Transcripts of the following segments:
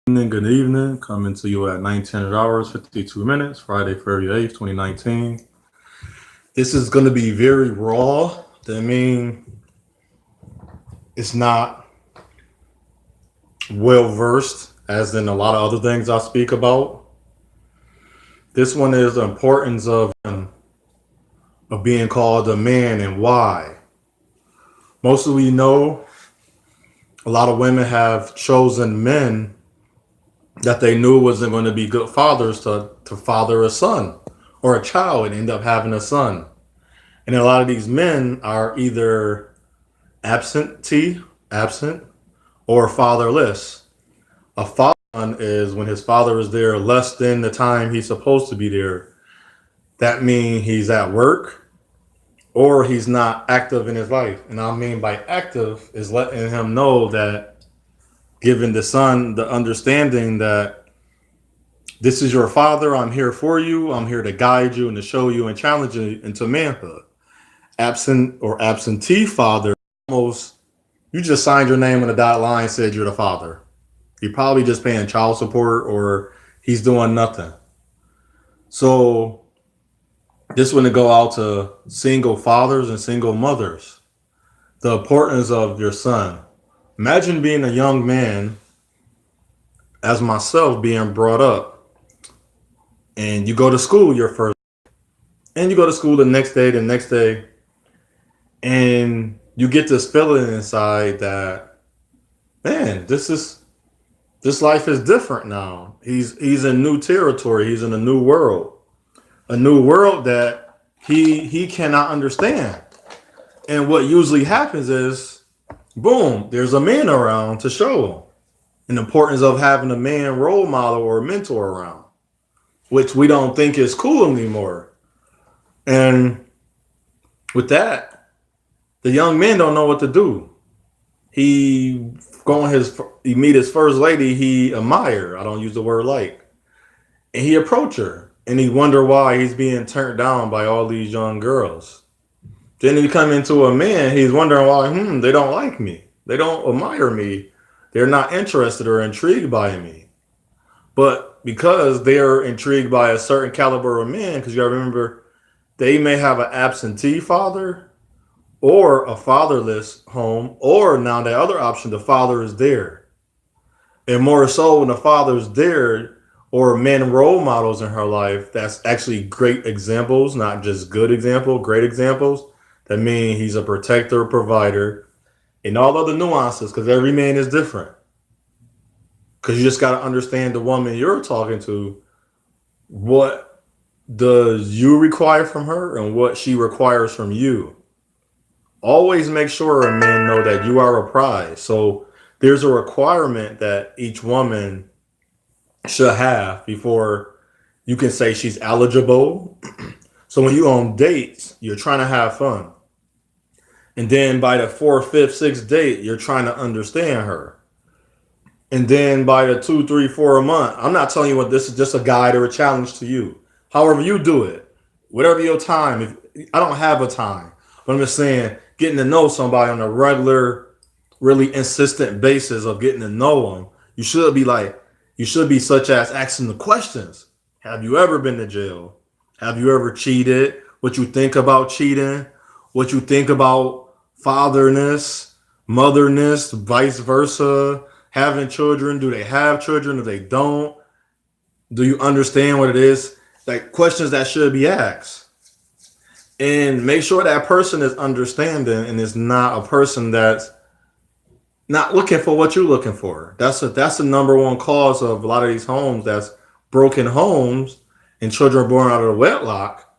Good evening. Coming to you at 19 hours, 52 minutes, Friday, February 8th, 2019. This is going to be very raw. I mean, it's not well versed, as in a lot of other things I speak about. This one is the importance of being called a man and why. Most of we know a lot of women have chosen men that they knew wasn't going to be good fathers to father a son or a child and end up having a son. And a lot of these men are either absent, or fatherless. A father is when his father is there less than the time he's supposed to be there. That means he's at work or he's not active in his life. And I mean by active is letting him know that giving the son the understanding that this is your father, I'm here for you, I'm here to guide you and to show you and challenge you into manhood. Absent or absentee father, almost you just signed your name on the dotted line and said you're the father. You're probably just paying child support or he's doing nothing. So this one to go out to single fathers and single mothers. The importance of your son. Imagine being a young man, as myself, being brought up, and you go to school your first, and you go to school the next day, and you get this feeling inside that, man, this life is different now. He's in new territory. He's in a new world that he cannot understand. And what usually happens is, boom, there's a man around to show him and the importance of having a man role model or a mentor around, which we don't think is cool anymore. And with that, the young men don't know what to do. He he meet his first lady he admire. I don't use the word like, and he approach her, and he wonder why he's being turned down by all these young girls. Then he come into a man, he's wondering why they don't like me, they don't admire me, they're not interested or intrigued by me. But because they're intrigued by a certain caliber of men, because you gotta remember, they may have an absentee father or a fatherless home, or now the other option, the father is there. And more so when the father's there or men role models in her life, that's actually great examples, not just good example, great examples. That mean he's a protector, provider, and all other nuances, because every man is different. Because you just got to understand the woman you're talking to. What does you require from her and what she requires from you? Always make sure a man know that you are a prize. So there's a requirement that each woman should have before you can say she's eligible. So when you on dates, you're trying to have fun. And then by the fourth, fifth, sixth date, you're trying to understand her. And then by the 2, 3, 4 a month, I'm not telling you what this is, just a guide or a challenge to you. However you do it, whatever your time. If I don't have a time, but I'm just saying, getting to know somebody on a regular, really insistent basis of getting to know them, you should be such as asking the questions. Have you ever been to jail? Have you ever cheated? What you think about cheating? What you think about fatherness, motherness, vice versa? Having children? Do they have children? Do they don't? Do you understand what it is? Like questions that should be asked. And make sure that person is understanding and is not a person that's not looking for what you're looking for. That's the number one cause of a lot of these homes, that's broken homes and children are born out of wedlock.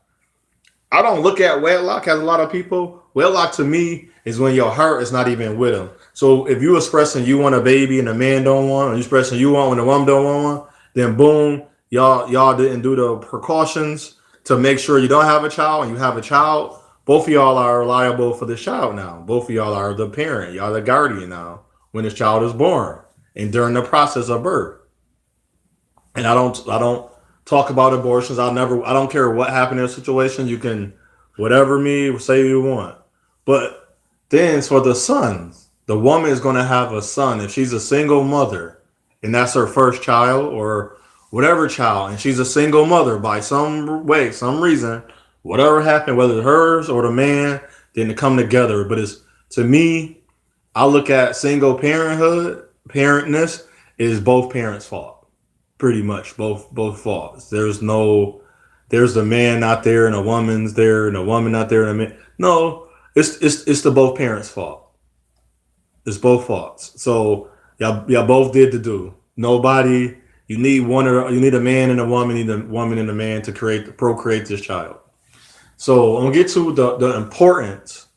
I don't look at wedlock as a lot of people. Wedlock to me is when your heart is not even with them. So if you expressing you want a baby and the man don't want, or you expressing you want when the woman don't want one, then boom, y'all didn't do the precautions to make sure you don't have a child and you have a child. Both of y'all are liable for the child now. Both of y'all are the parent. Y'all the guardian now when this child is born and during the process of birth. And I don't talk about abortions. I don't care what happened in a situation. You can whatever me say you want. But then for the sons, the woman is going to have a son. If she's a single mother and that's her first child or whatever child, and she's a single mother by some way, some reason, whatever happened, whether it's hers or the man, then to come together. But it's to me, I look at single parenthood, parentness is both parents' fault, pretty much both faults. There's a man not there and a woman's there and a woman not there and a man. No, it's the both parents' fault. It's both faults. So y'all both did the do. Nobody. You need you need a man and a woman. You need a woman and a man to procreate this child. So I'm gonna get to the importance,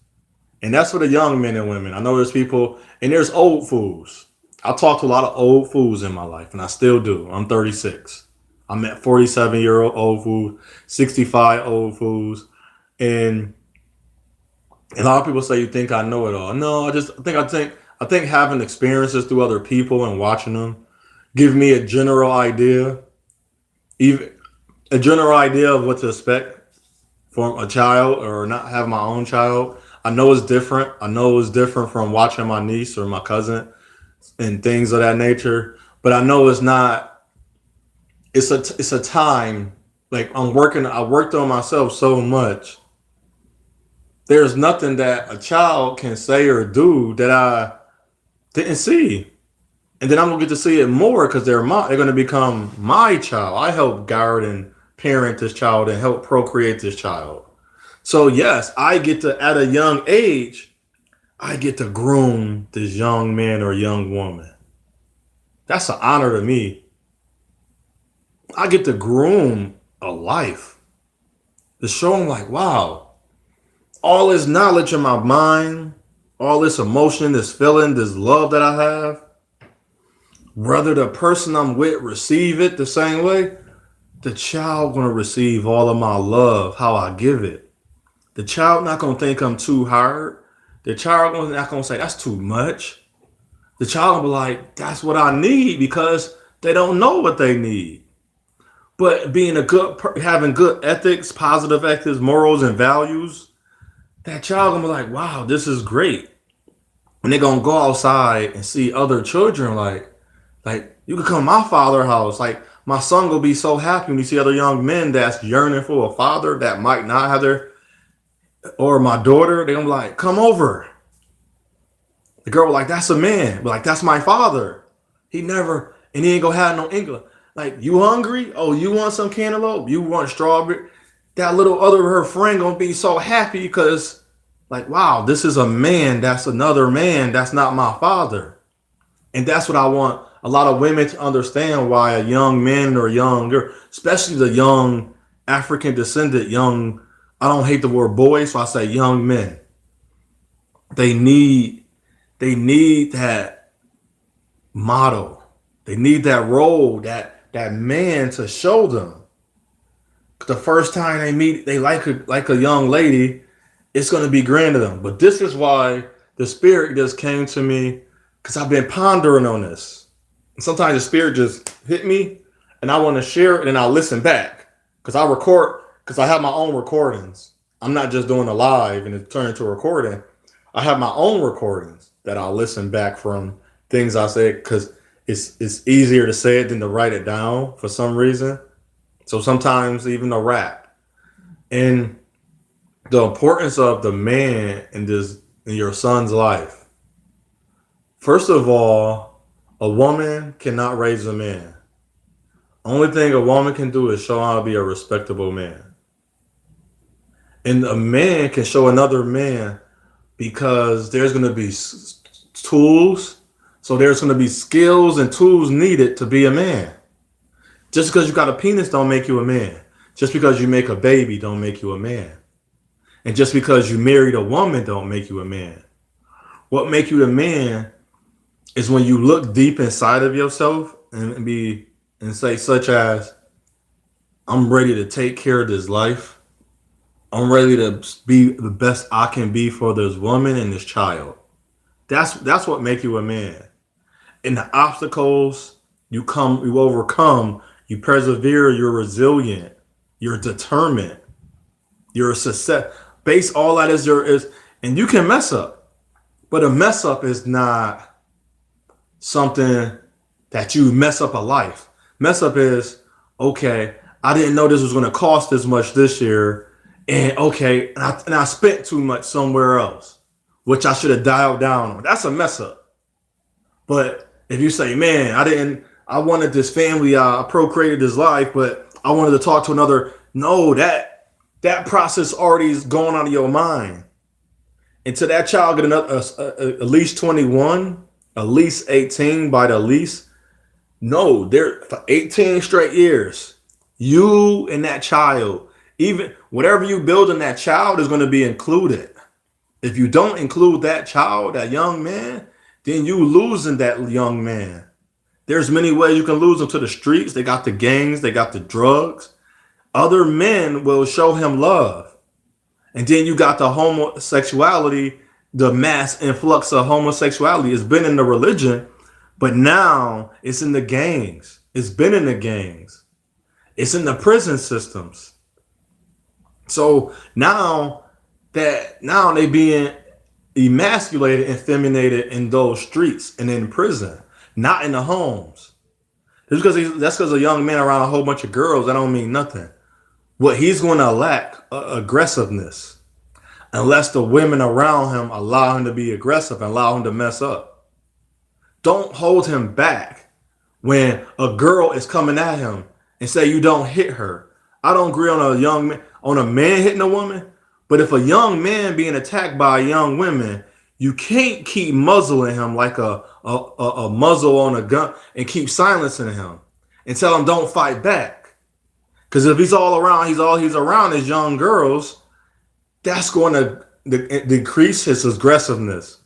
and that's for the young men and women. I know there's people and there's old fools. I talked to a lot of old fools in my life, and I still do. I'm 36. I met 47-year-old old fools, 65 old fools, and a lot of people say you think I know it all. No, I think having experiences through other people and watching them give me a general idea, even a general idea of what to expect from a child or not have my own child. I know it's different. I know it's different from watching my niece or my cousin and things of that nature. But I know it's not. It's a time like I'm working. I worked on myself so much. There's nothing that a child can say or do that I didn't see, and then I'm gonna get to see it more because they're gonna become my child. I help guard and parent this child and help procreate this child. So yes, I get to at a young age, I get to groom this young man or young woman. That's an honor to me. I get to groom a life to show them like, wow, all this knowledge in my mind, all this emotion, this feeling, this love that I have, whether the person I'm with receive it the same way, the child gonna receive all of my love, how I give it. The child not gonna think I'm too hard. The child not gonna say that's too much. The child gonna be like, that's what I need because they don't know what they need. But being having good ethics, positive ethics, morals, and values, that child gonna be like, wow, this is great. And they're gonna go outside and see other children like you could come to my father's house. Like my son gonna be so happy when you see other young men that's yearning for a father that might not have their or my daughter, they're gonna be like, come over. The girl was like, that's a man. But like, that's my father. He never, and he ain't gonna have no England. Like, you hungry? Oh, you want some cantaloupe? You want strawberry? That little other her friend gonna be so happy because, like, wow, this is a man. That's another man. That's not my father. And that's what I want a lot of women to understand why a young man or young girl, especially the young African descendant, young, I don't hate the word boy, so I say young men. They need that model. They need that role, that man to show them. The first time they meet, they like a young lady, it's gonna be grand to them. But this is why the spirit just came to me because I've been pondering on this. And sometimes the spirit just hit me and I want to share it and I'll listen back. Because I have my own recordings. I'm not just doing a live and it turned into a recording. I have my own recordings that I'll listen back from things I said because it's easier to say it than to write it down for some reason. So sometimes even a rap. And the importance of the man in your son's life. First of all, a woman cannot raise a man. Only thing a woman can do is show how to be a respectable man. And a man can show another man because there's going to be tools. So there's going to be skills and tools needed to be a man. Just because you got a penis don't make you a man. Just because you make a baby don't make you a man. And just because you married a woman don't make you a man. What make you a man is when you look deep inside of yourself and say such as, I'm ready to take care of this life. I'm ready to be the best I can be for this woman and this child. That's what make you a man. And the obstacles you overcome, you persevere, you're resilient, you're determined, you're a success. Base all that is and you can mess up, but a mess up is not something that you mess up a life. Mess up is, okay, I didn't know this was going to cost this much this year. And okay, and I spent too much somewhere else, which I should have dialed down on. That's a mess up. But if you say, man, I wanted this family, I procreated this life, but I wanted to talk to another. No, that process already is going out of your mind. Until that child get another, at least 21, at least 18 by the least. No, there for 18 straight years, you and that child, even whatever you build in that child is going to be included. If you don't include that child, that young man, then you losing that young man. There's many ways you can lose them to the streets. They got the gangs, they got the drugs. Other men will show him love. And then you got the homosexuality, the mass influx of homosexuality. It's been in the religion, but now it's in the gangs. It's been in the gangs. It's in the prison systems. So now they being emasculated and feminated in those streets and in prison, not in the homes. That's because a young man around a whole bunch of girls, that don't mean nothing. What he's going to lack aggressiveness unless the women around him allow him to be aggressive and allow him to mess up. Don't hold him back when a girl is coming at him and say you don't hit her. I don't agree on a man hitting a woman, but if a young man being attacked by young women, you can't keep muzzling him like a muzzle on a gun and keep silencing him and tell him don't fight back. Because if he's around his young girls, that's going to decrease his aggressiveness.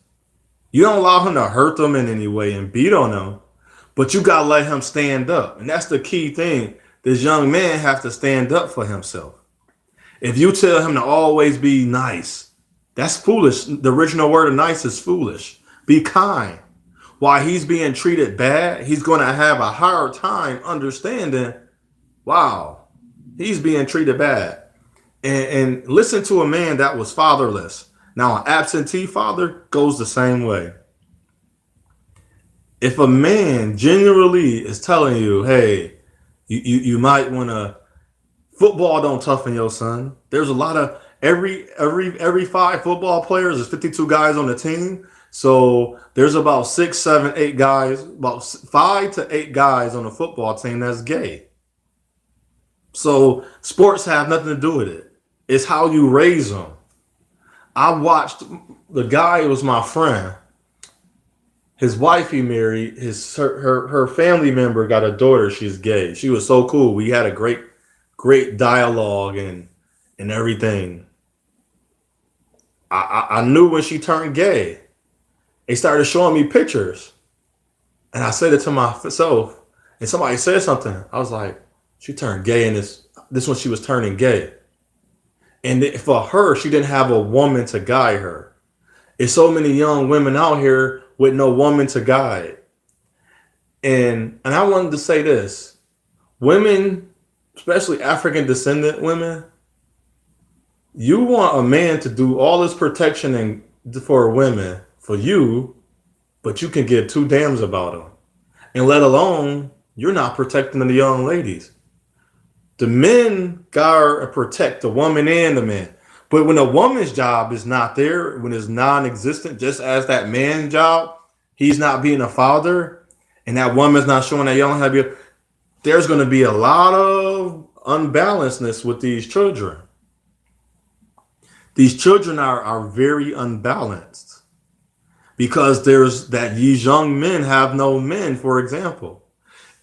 You don't allow him to hurt them in any way and beat on them, but you got to let him stand up. And that's the key thing. This young man have to stand up for himself. If you tell him to always be nice, that's foolish. The original word of nice is foolish. Be kind. While he's being treated bad, he's going to have a hard time understanding, wow, he's being treated bad. And listen to a man that was fatherless. Now, an absentee father goes the same way. If a man genuinely is telling you, hey, you might want to, football don't toughen your son. There's a lot of, every 5 football players, there's 52 guys on the team. So there's about 6, 7, 8 guys, about 5 to 8 guys on a football team that's gay. So sports have nothing to do with it. It's how you raise them. I watched the guy who was my friend. His wife he married, her family member got a daughter. She's gay. She was so cool. We had a great dialogue and everything. I knew when she turned gay. They started showing me pictures. And I said it to myself. And somebody said something. I was like, she turned gay, and this when she was turning gay. And for her, she didn't have a woman to guide her. There's so many young women out here with no woman to guide. And I wanted to say this. Women, especially African descendant women, you want a man to do all this protection for women, for you, but you can give 2 damns about them. And let alone, you're not protecting the young ladies. The men gotta protect the woman and the man. But when a woman's job is not there, when it's non-existent, just as that man's job, he's not being a father, and that woman's not showing that young happy, there's going to be a lot of unbalancedness with these children. These children are very unbalanced because there's that these young men have no men, for example.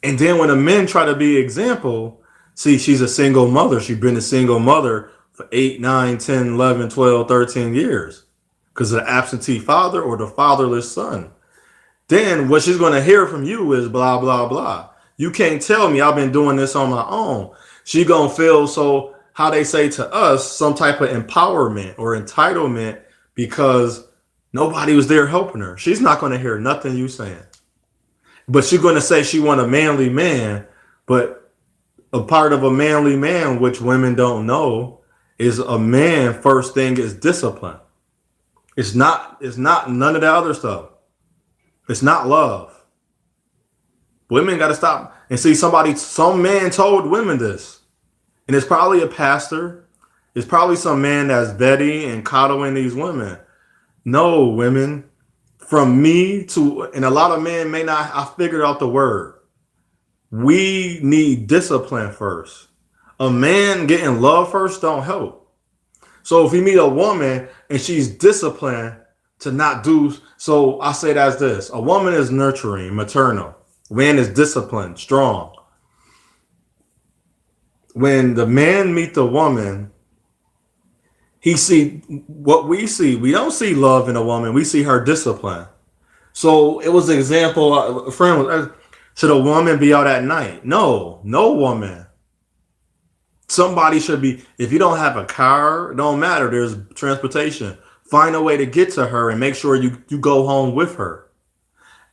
And then when the men try to be example, see, she's a single mother. She's been a single mother for 8, 9, 10, 11, 12, 13 years because of the absentee father or the fatherless son. Then what she's going to hear from you is blah, blah, blah. You can't tell me I've been doing this on my own. She going to feel, so how they say to us, some type of empowerment or entitlement because nobody was there helping her. She's not going to hear nothing you saying. But she's going to say she want a manly man, but a part of a manly man, which women don't know, is a man first thing is discipline. It's not none of the other stuff. It's not love. Women got to stop and see somebody. Some man told women this, and it's probably a pastor. It's probably some man that's vetting and coddling these women. No, women. From me to, and a lot of men may not. I figured out the word. We need discipline first. A man getting love first don't help. So if you meet a woman and she's disciplined to not do, so I say that's this: a woman is nurturing, maternal. Man is disciplined, strong. When the man meet the woman, he see what we see. We don't see love in a woman. We see her discipline. So it was an example. A friend was, should a woman be out at night? No, no woman. Somebody should be. If you don't have a car, it don't matter. There's transportation. Find a way to get to her and make sure you go home with her.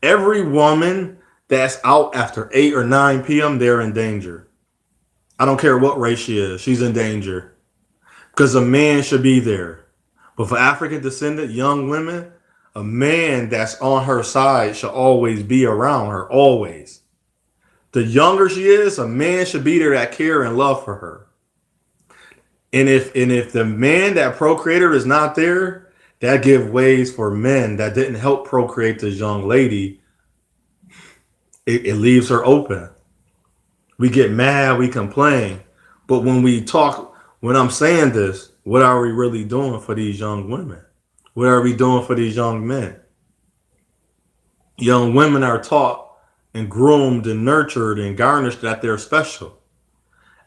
Every woman that's out after 8 or 9 p.m., they're in danger. I don't care what race she is. She's in danger because a man should be there. But for African descendant young women, a man that's on her side should always be around her, always. The younger she is, a man should be there that care and love for her. And if the man that procreated is not there, that give ways for men that didn't help procreate this young lady. It leaves her open. We get mad, we complain. But when we talk, when I'm saying this, what are we really doing for these young women? What are we doing for these young men? Young women are taught and groomed and nurtured and garnished that they're special.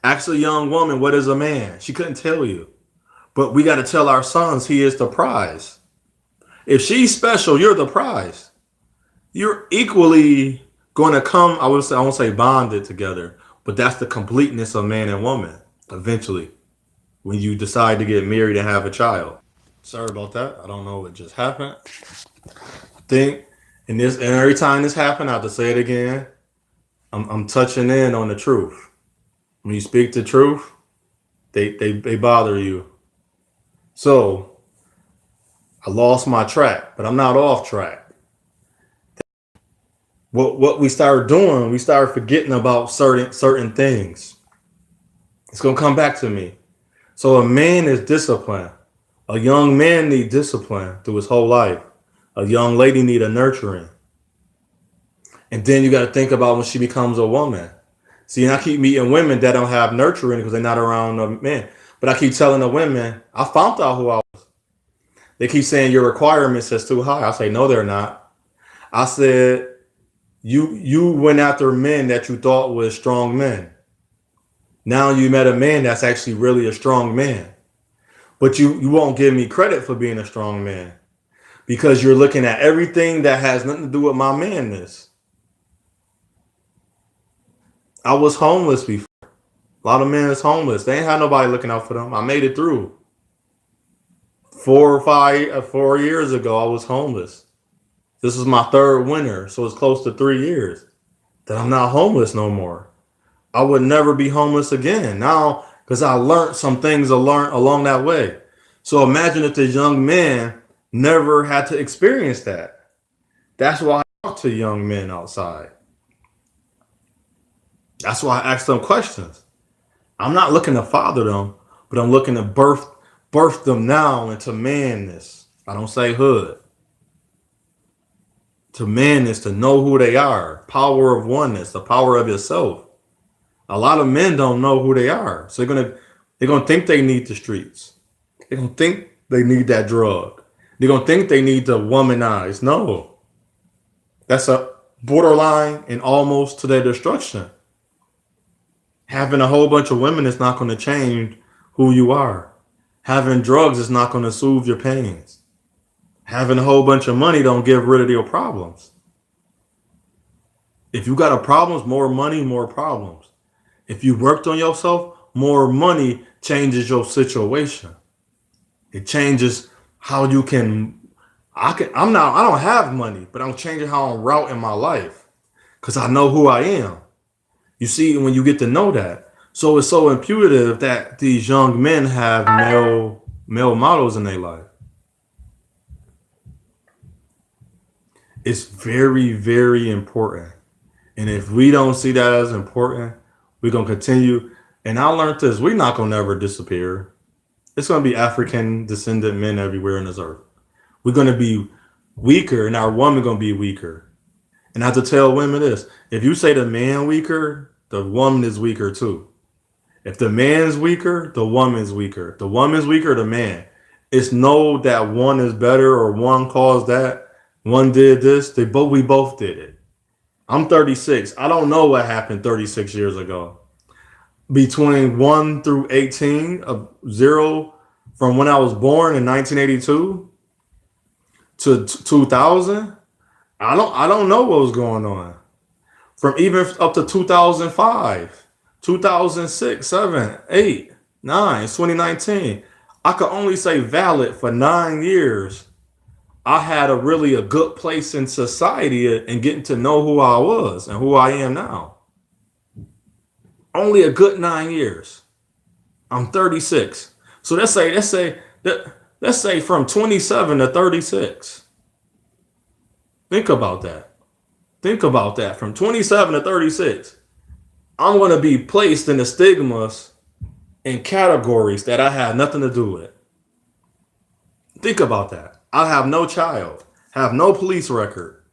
Ask a young woman, what is a man? She couldn't tell you. But we got to tell our sons he is the prize. If she's special, you're the prize. You're equally going to come, I won't say bonded together, but that's the completeness of man and woman eventually when you decide to get married and have a child. Sorry about that. I don't know what just happened. I think, and every time this happened, I have to say it again. I'm touching in on the truth. When you speak the truth, they bother you. So I lost my track, but I'm not off track. What we started doing, we started forgetting about certain things. It's gonna come back to me. So a man is disciplined. A young man needs discipline through his whole life. A young lady need a nurturing. And then you got to think about when she becomes a woman. See, and I keep meeting women that don't have nurturing because they're not around a man. But I keep telling the women, I found out who I was. They keep saying your requirements is too high. I say, no, they're not. I said, you went after men that you thought was strong men. Now you met a man that's actually really a strong man. But you won't give me credit for being a strong man because you're looking at everything that has nothing to do with my man-ness. I was homeless before. A lot of men is homeless. They ain't had nobody looking out for them. I made it through. 4 years ago, I was homeless. This is my third winter, so it's close to 3 years that I'm not homeless no more. I would never be homeless again now because I learned some things along that way. So imagine if this young man never had to experience that. That's why I talk to young men outside. That's why I ask them questions. I'm not looking to father them, but I'm looking to birth them now into man-ness. I don't say hood. To man-ness, to know who they are. Power of oneness, the power of yourself. A lot of men don't know who they are. So they're gonna think they need the streets. They're gonna think they need that drug. They're gonna think they need to womanize. No. That's a borderline and almost to their destruction. Having a whole bunch of women is not going to change who you are. Having drugs is not going to soothe your pains. Having a whole bunch of money don't get rid of your problems. If you got a problems, more money, more problems. If you worked on yourself, more money changes your situation. It changes how you can. I don't have money, but I'm changing how I'm routing my life because I know who I am. You see, when you get to know that. So it's so intuitive that these young men have male models in their life. It's very, very important. And if we don't see that as important, we're gonna continue. And I learned this: we're not gonna never disappear. It's gonna be African descendant men everywhere in this earth. We're gonna be weaker, and our woman gonna be weaker. And I have to tell women this: if you say the man weaker, the woman is weaker too. If the man's weaker, the woman's weaker. If the woman's weaker, the man. It's no that one is better or one caused that. One did this. We both did it. I'm 36. I don't know what happened 36 years ago. Between 1 through 18 of 0 from when I was born in 1982 to 2000, I don't know what was going on. From even up to 2005, 2006, 7, 8, 9, 2019. I could only say valid for 9 years. I had a good place in society and getting to know who I was and who I am now. Only a good 9 years. I'm 36. So let's say from 27 to 36. Think about that. Think about that. From 27 to 36, I'm going to be placed in the stigmas and categories that I have nothing to do with. Think about that. I have no child, have no police record,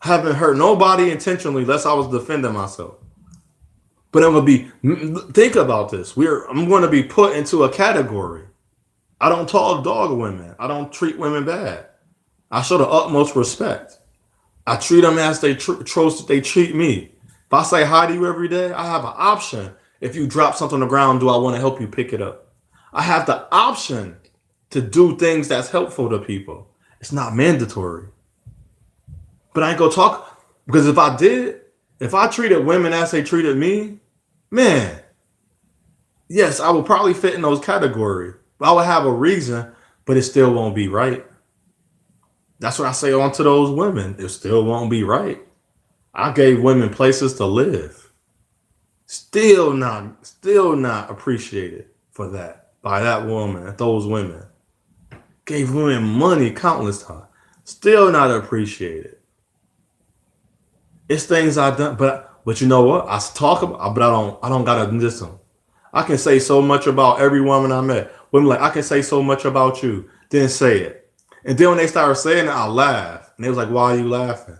haven't hurt nobody intentionally unless I was defending myself. But think about this. I'm going to be put into a category. I don't talk dog women. I don't treat women bad. I show the utmost respect. I treat them as they treat me. If I say hi to you every day, I have an option. If you drop something on the ground, do I want to help you pick it up? I have the option to do things that's helpful to people. It's not mandatory. But I ain't gonna talk because if I treated women as they treated me, man, yes, I would probably fit in those categories. I would have a reason, but it still won't be right. That's what I say on to those women. It still won't be right. I gave women places to live. Still not appreciated for that by that woman, those women. Gave women money countless times. Still not appreciated. It's things I've done, but you know what? I talk about, but I don't gotta listen. I can say so much about every woman I met. Women like, I can say so much about you. Then say it. And then when they started saying it, I laugh. And they was like, why are you laughing?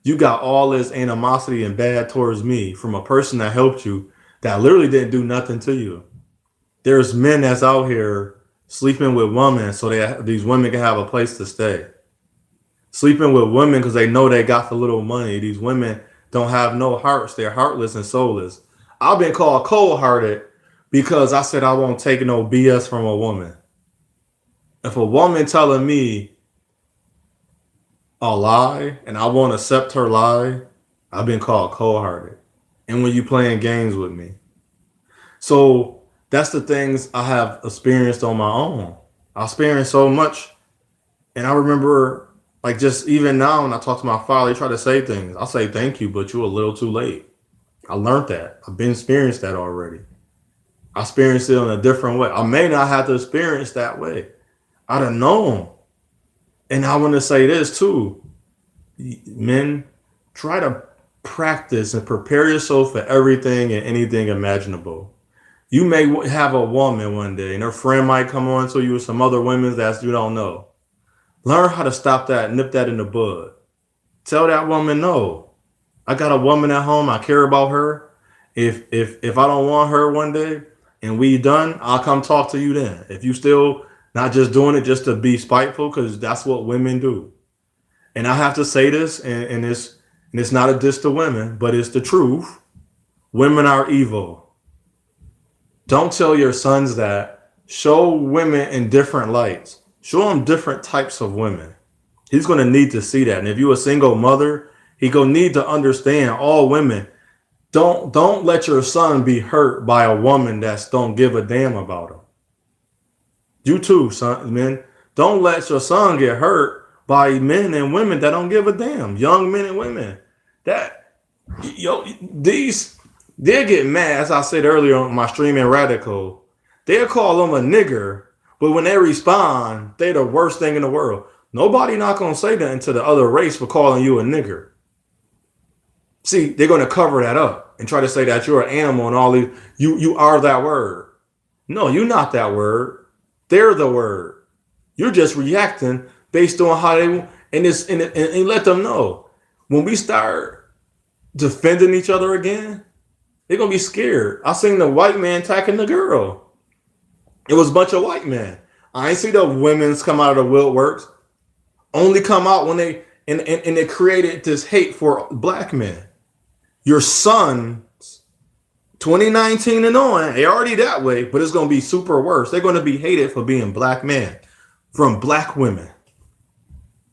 You got all this animosity and bad towards me from a person that helped you that literally didn't do nothing to you. There's men that's out here sleeping with women so these women can have a place to stay. Sleeping with women because they know they got the little money. These women don't have no hearts. They're heartless and soulless. I've been called cold-hearted because I said I won't take no BS from a woman. If a woman telling me a lie and I won't accept her lie, I've been called cold-hearted. And when you playing games with me. So that's the things I have experienced on my own. I experienced so much. And I remember, like, just even now when I talk to my father, he try to say things. I'll say thank you, but you're a little too late. I learned that. I've been experienced that already. I experienced it in a different way. I may not have to experience that way. I don't know. And I want to say this too. Men, try to practice and prepare yourself for everything and anything imaginable. You may have a woman one day and her friend might come on to you with some other women that you don't know. Learn how to stop that, nip that in the bud. Tell that woman no. I got a woman at home. I care about her. If I don't want her one day and we done, I'll come talk to you then. If you still not just doing it just to be spiteful, because that's what women do. And I have to say this, and it's not a diss to women, but it's the truth. Women are evil. Don't tell your sons that. Show women in different lights. Show him different types of women. He's going to need to see that. And if you're a single mother, he going to need to understand all women. Don't let your son be hurt by a woman that don't give a damn about him. You too, son, men. Don't let your son get hurt by men and women that don't give a damn. Young men and women. They'll get mad, as I said earlier on my streaming radical. They'll call them a nigger. But when they respond, they the worst thing in the world. Nobody not gonna say that to the other race for calling you a nigger. See, they're going to cover that up and try to say that you're an animal and all these. You are that word. No, you're not that word. They're the word. You're just reacting based on how they and let them know when we start defending each other again, they're gonna be scared. I seen the white man attacking the girl. It was a bunch of white men. I ain't see the women's come out of the woodworks. Only come out when they and it created this hate for black men. Your son, 2019 and on, they already that way, but it's gonna be super worse. They're gonna be hated for being black men from black women.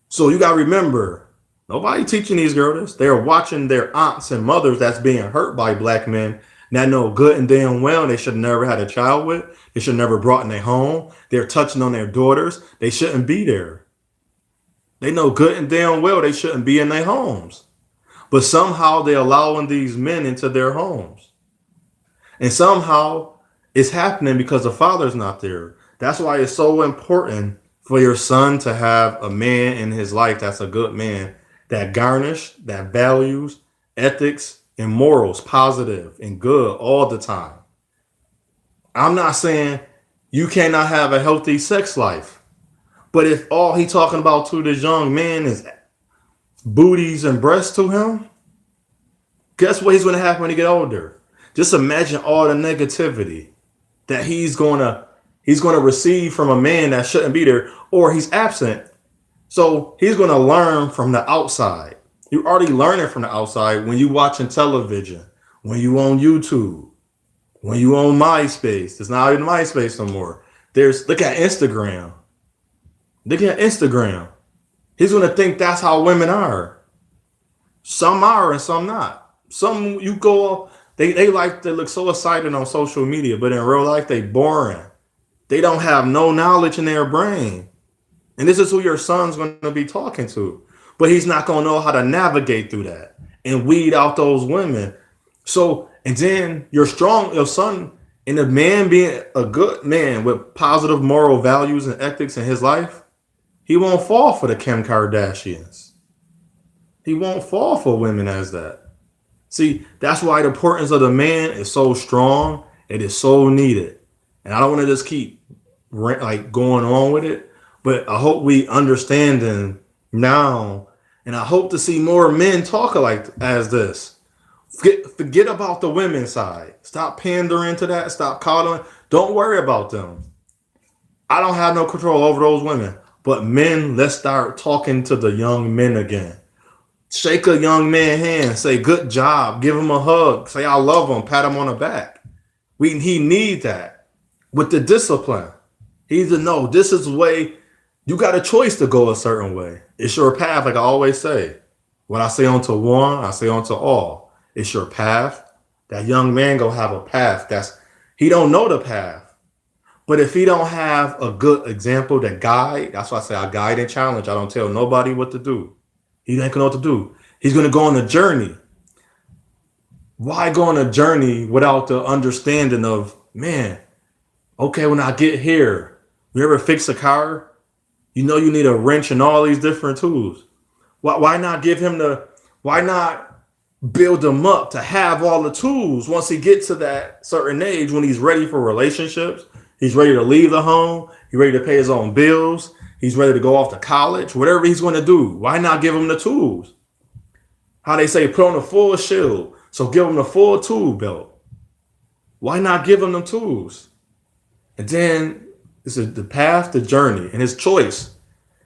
So you gotta remember, nobody teaching these girls this. They're watching their aunts and mothers that's being hurt by black men that know good and damn well they should never had a child with. They should never brought in their home. They're touching on their daughters. They shouldn't be there. They know good and damn well they shouldn't be in their homes. But somehow they're allowing these men into their homes. And somehow it's happening because the father's not there. That's why it's so important for your son to have a man in his life that's a good man, that garnish, that values, ethics, and morals, positive and good all the time. I'm not saying you cannot have a healthy sex life. But if all he talking about to this young man is booties and breasts to him, guess what he's going to have when he get older? Just imagine all the negativity that he's going to receive from a man that shouldn't be there, or he's absent. So he's going to learn from the outside. You're already learning from the outside when you watching television, when you on YouTube, when you on MySpace. It's not even MySpace no more. Look at Instagram. Look at Instagram. He's going to think that's how women are. Some are and some not. Some you go, they like to look so excited on social media, but in real life, they boring. They don't have no knowledge in their brain. And this is who your son's going to be talking to. But he's not going to know how to navigate through that and weed out those women. So, and then your son, and the man being a good man with positive moral values and ethics in his life, he won't fall for the Kim Kardashians. He won't fall for women as that. See, that's why the importance of the man is so strong. It is so needed. And I don't want to just keep like going on with it, but I hope we understanding now, and I hope to see more men talk like as this. Forget about the women's side. Stop pandering to that. Stop calling. Don't worry about them. I don't have no control over those women. But men, let's start talking to the young men again. Shake a young man's hand. Say, good job. Give him a hug. Say, I love him. Pat him on the back. He needs that with the discipline. He needs to know this is the way. You got a choice to go a certain way. It's your path, like I always say. When I say unto one, I say unto all. It's your path. That young man gonna have a path. He don't know the path. But if he don't have a good example to guide, that's why I say I guide and challenge. I don't tell nobody what to do. He ain't gonna know what to do. He's gonna go on a journey. Why go on a journey without the understanding of, man, okay, when I get here, you ever fix a car? You know you need a wrench and all these different tools. Why not why not build him up to have all the tools once he gets to that certain age when he's ready for relationships? He's ready to leave the home. He's ready to pay his own bills. He's ready to go off to college, whatever he's going to do. Why not give him the tools? How they say, put on a full shield. So give him the full tool belt. Why not give him the tools? And then this is the path, the journey, and his choice.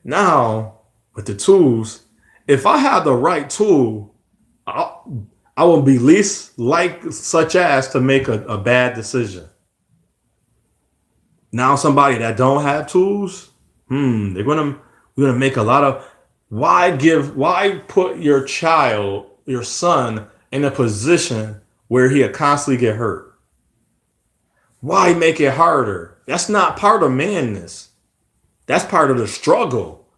Now, with the tools, if I have the right tool, I will be least like such as to make a bad decision. Now somebody that don't have tools, we're gonna make a lot of. Why put your child, your son, in a position where he'll constantly get hurt? Why make it harder? That's not part of man-ness. That's part of the struggle.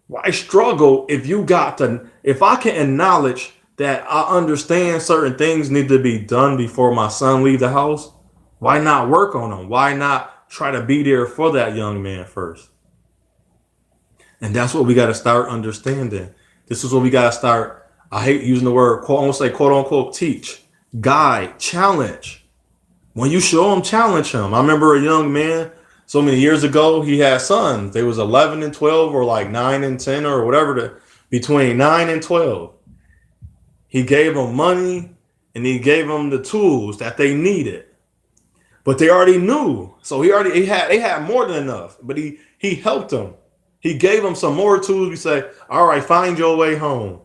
Why struggle if I can acknowledge that I understand certain things need to be done before my son leave the house? Why not work on them? Why not try to be there for that young man first? And that's what we got to start understanding. This is what we got to start I hate using the word quote, almost say quote unquote teach, guide, challenge. When you show them, challenge him. I remember a young man so many years ago, he had sons. They was 11 and 12 or like 9 and 10 or whatever, between 9 and 12. He gave them money and he gave them the tools that they needed. But they already knew. So he had they had more than enough. But he helped them. He gave them some more tools. We say, all right, find your way home.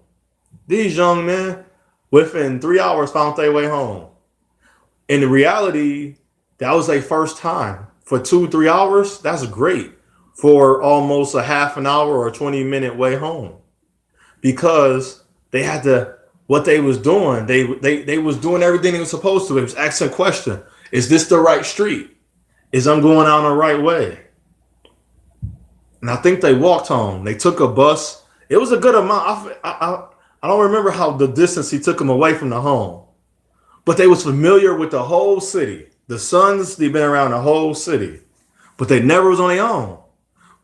These young men, within 3 hours, found their way home. In the reality, that was their first time. For 2, 3 hours, that's great. For almost a half an hour or 20-minute way home. Because they had to, what they was doing, they was doing everything they were supposed to. It was asking a question. Is this the right street? Is I'm going down the right way? And I think they walked home. They took a bus. It was a good amount. I don't remember how the distance he took them away from the home. But they was familiar with the whole city. The sons, they've been around the whole city. But they never was on their own.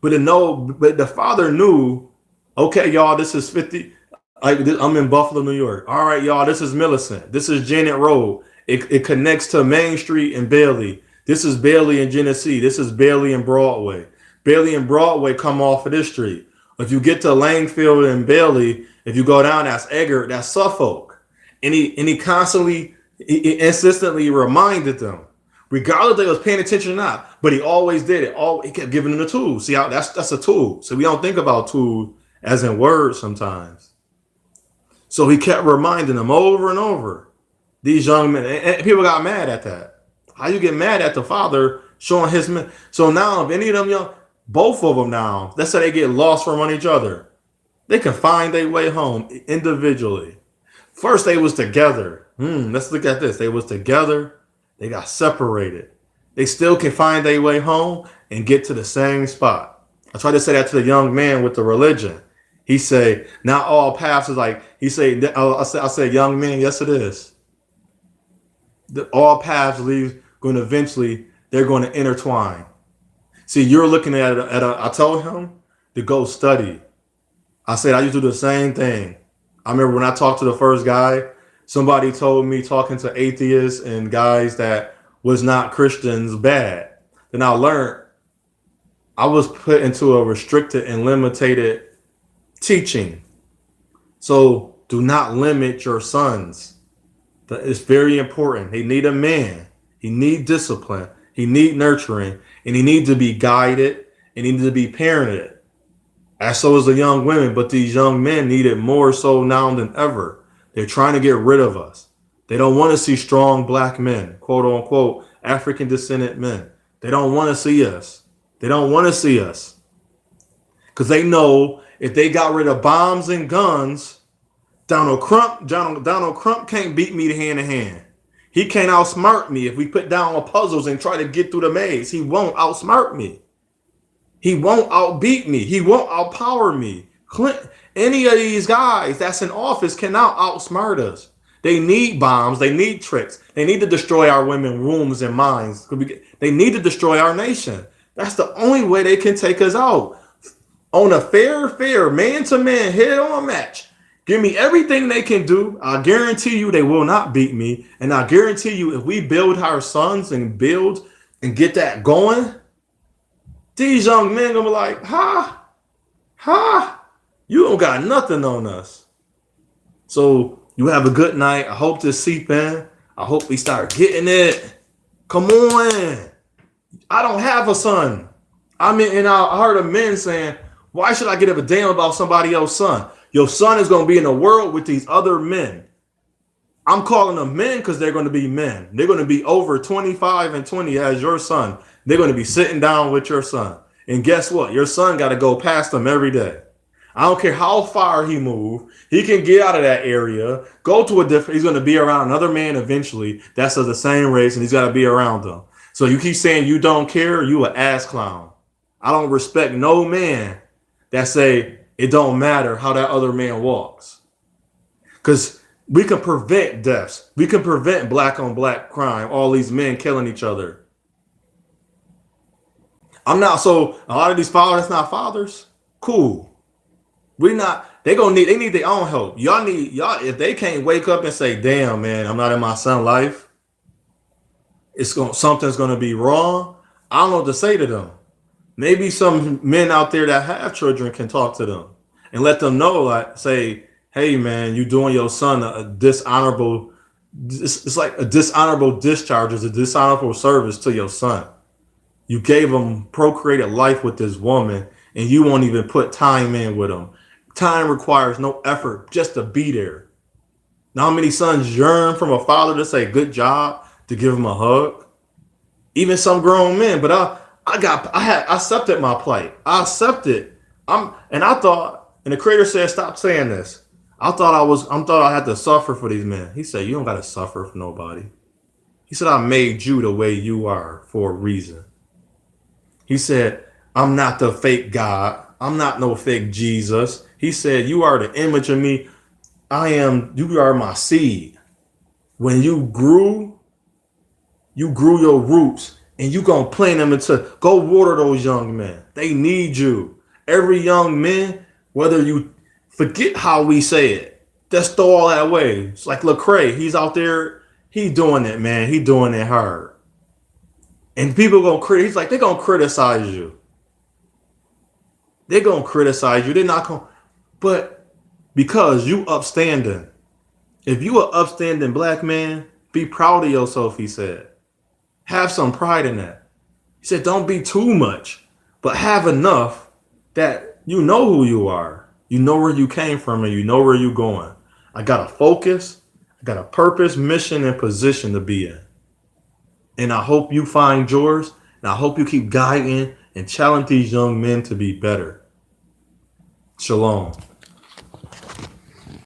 But the father knew, okay, y'all, this is 50. I'm in Buffalo, New York. All right, y'all, this is Millicent. This is Janet Road. It connects to Main Street and Bailey. This is Bailey and Genesee. This is Bailey and Broadway. Bailey and Broadway come off of this street. If you get to Langfield and Bailey, if you go down, that's Edgar, that's Suffolk. And he constantly, he insistently reminded them, regardless if they was paying attention or not, but he always did it. He kept giving them the tools. See how that's a tool. So we don't think about tools as in words sometimes. So he kept reminding them over and over. These young men, and people got mad at that. How you get mad at the father showing his men? So now, if any of them young, both of them now, let's say they get lost from on each other, they can find their way home individually. First, they was together. Let's look at this. They was together. They got separated. They still can find their way home and get to the same spot. I tried to say that to the young man with the religion. He say, not all paths is like, he say, I said, young man, yes it is. All paths lead going to eventually, they're going to intertwine. See, you're looking at I told him to go study. I said, I used to do the same thing. I remember when I talked to the first guy, somebody told me talking to atheists and guys that was not Christians bad. Then I learned I was put into a restricted and limited teaching. So do not limit your sons. It's very important. He need a man. He need discipline. He need nurturing. And he needs to be guided. And he needs to be parented. As so is the young women. But these young men need it more so now than ever. They're trying to get rid of us. They don't want to see strong black men, quote unquote, African descendant men. They don't want to see us. They don't want to see us. Because they know if they got rid of bombs and guns, Donald Trump can't beat me hand to hand. He can't outsmart me if we put down puzzles and try to get through the maze. He won't outsmart me. He won't outbeat me. He won't outpower me. Any of these guys that's in office cannot outsmart us. They need bombs. They need tricks. They need to destroy our women's wombs and minds. They need to destroy our nation. That's the only way they can take us out. On a fair, man-to-man, head-on match. Give me everything they can do. I guarantee you they will not beat me. And I guarantee you if we build our sons and build and get that going, these young men gonna be like, you don't got nothing on us. So you have a good night. I hope this seep in. I hope we start getting it. Come on. I don't have a son. I mean, and I heard of men saying, why should I give a damn about somebody else's son? Your son is going to be in the world with these other men. I'm calling them men because they're going to be men. They're going to be over 25 and 20 as your son. They're going to be sitting down with your son. And guess what? Your son got to go past them every day. I don't care how far he moved. He can get out of that area, go to a different, he's going to be around another man eventually that's of the same race, and he's got to be around them. So you keep saying you don't care, you an ass clown. I don't respect no man that say it don't matter how that other man walks. Because we can prevent deaths. We can prevent black on black crime, all these men killing each other. So a lot of these fathers not fathers. Cool. We not, they need their own help. Y'all if they can't wake up and say, damn man, I'm not in my son's life, something's gonna be wrong. I don't know what to say to them. Maybe some men out there that have children can talk to them and let them know, like, say, hey man, you doing your son a dishonorable. It's like a dishonorable discharge, is a dishonorable service to your son. You gave him procreated life with this woman, and you won't even put time in with him. Time requires no effort just to be there. Now, how many sons yearn from a father to say good job, to give him a hug? Even some grown men, but I accepted my plight. I accepted. I thought, and the creator said, stop saying this. I thought I had to suffer for these men. He said, you don't gotta suffer for nobody. He said, I made you the way you are for a reason. He said, I'm not the fake God. I'm not no fake Jesus. He said, you are the image of me. You are my seed. When you grew your roots, and you gonna plant them into, go water those young men. They need you. Every young man, whether you forget how we say it, just throw all that away. It's like Lecrae, he's out there, he doing it, man. He doing it hard. And people gonna he's like, they're gonna criticize you. They're gonna criticize you. They're not gonna, but because you upstanding. If you an upstanding black man, be proud of yourself, he said. Have some pride in that. He said, don't be too much, but have enough that you know who you are. You know where you came from and you know where you're going. I got a focus, I got a purpose, mission, and position to be in. And I hope you find yours, and I hope you keep guiding and challenge these young men to be better. Shalom.